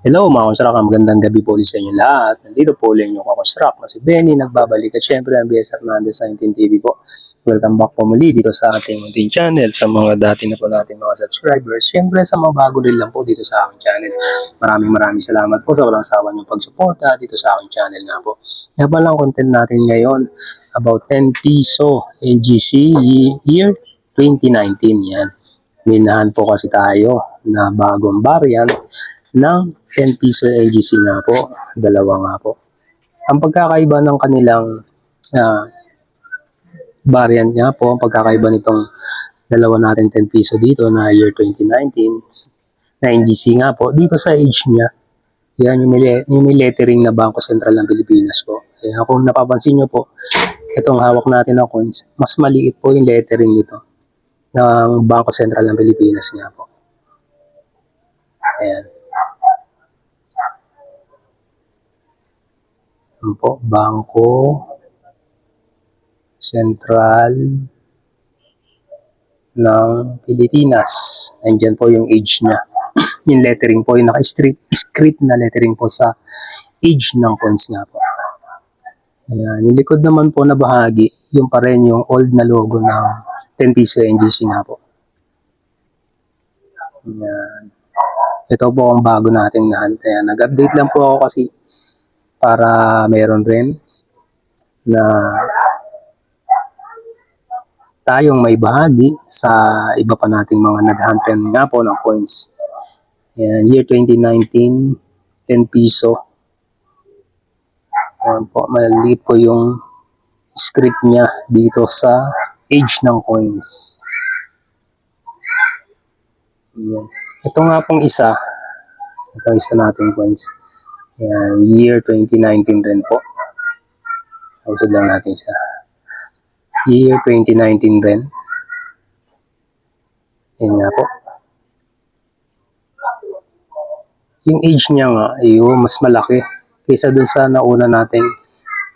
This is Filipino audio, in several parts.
Hello mga konstrak, magandang gabi po ulit sa inyo lahat. Nandito po ulit yung kakonstrak na si Benny nagbabalik at syempre ang BS Hernandez sa 19 TV po. Welcome back po muli dito sa ating munting channel, sa mga dati na po nating mga subscribers. Syempre sa mga bago rin lang po dito sa aking channel. Maraming salamat po sa walang sawa niyong pagsuporta dito sa aking channel nga po. Nga pa lang content natin ngayon about 10 piso NGC year 2019 yan. Minahan po kasi tayo na bagong variant ng 10 piso AGC nga po, dalawa nga po. Ang pagkakaiba ng kanilang variant nga po, ang pagkakaiba nitong dalawa natin 10 piso dito na year 2019 na NGC nga po, dito sa age niya, yan yung may lettering na Bangko Sentral ng Pilipinas po. Kaya kung napapansin nyo po, itong hawak natin na coins, mas maliit po yung lettering nito ng Bangko Sentral ng Pilipinas nga po. Ayan. Po, Bangko Sentral ng Pilipinas. Nandiyan po yung age niya. Yung lettering po, yung naka-script na lettering po sa age ng coins nga po. Ayan. Yung likod naman po na bahagi, yung pa rin yung old na logo ng 10 piso NGC nga po. Ayan. Ito po ang bago nating nahunt. Ayan. Nag-update lang po ako kasi para meron rin na tayong may bahagi sa iba pa nating mga nag-hunt rin nga po ng coins. Ayan, year 2019, 10 piso. Ayan po, maliit po yung script niya dito sa age ng coins. Ayan. Ito nga pong isa. Ito isa nating coins. Ayan, year 2019 rin po. Usod lang natin siya. Year 2019 rin. Ayan nga po. Yung age niya nga, mas malaki kaysa dun sa nauna nating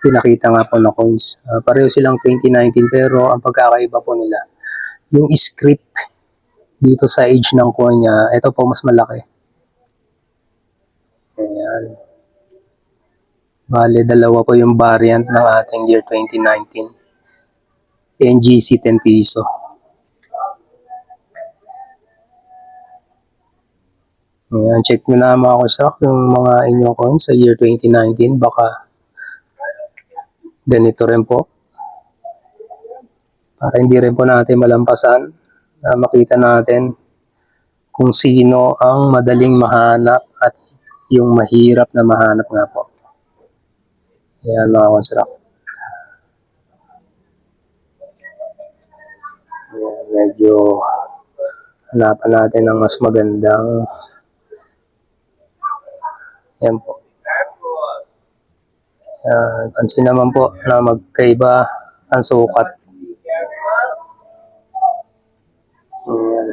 pinakita nga po na coins. Pareho silang 2019 pero ang pagkakaiba po nila, yung script dito sa age ng coin niya, ito po mas malaki. Ayan. Bale, dalawa po yung variant ng ating year 2019. NGC 10 piso. Ayan, check nyo na mga konstrak yung mga inyong coins sa year 2019. Baka ganito rin po. Para hindi rin po natin malampasan. Makita natin kung sino ang madaling mahanap at yung mahirap na mahanap nga po. Ayan mga konstrak. Ayan, medyo hanapan natin ng mas magandang. Ayan po. Pansin naman po na magkaiba ang sukat. Ayan.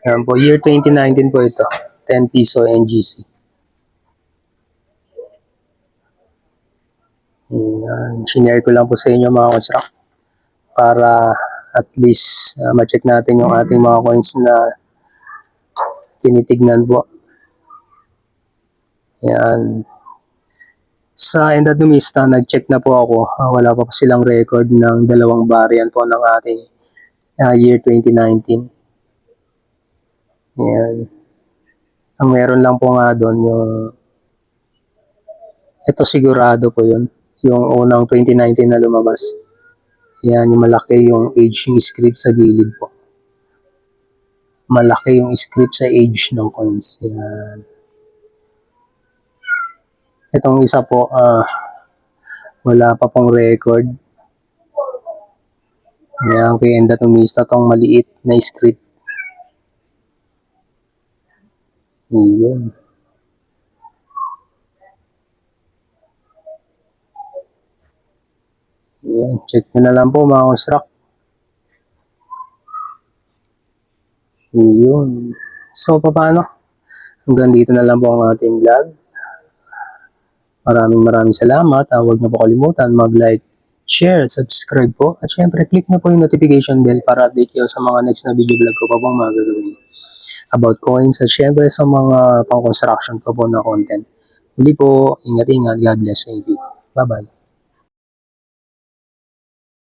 Ayan po, year 2019 po ito. 10 piso NGC. Ayan. Sinare ko lang po sa inyo mga konstrak para at least ma-check natin yung ating mga coins na tinitignan po. Ayan. Sa Endadomista, nag-check na po ako. Wala pa po silang record ng dalawang variant po ng ating year 2019. Ayan. Ang meron lang po nga doon yung ito sigurado po yun. Yung unang 2019 na lumabas. Ayan, yung malaki yung age yung script sa gilid po. Malaki yung script sa age ng coins. Ayan. Itong isa po, wala pa pong record. Ayan, kay Endatomista tong maliit na script. Ayan. Ayan, check nyo na lang po mga konstrak. Ayan. So, paano? Hanggang dito na lang po ang ating vlog. Maraming salamat. Huwag niyo po kalimutan mag-like, share, subscribe po. At syempre, click nyo po yung notification bell para update kayo sa mga next na video vlog ko pa pong mga gagawin about coins at syempre sa mga pang-construction ko po na content. Muli po, ingat-ingat. God bless. Thank you. Bye-bye.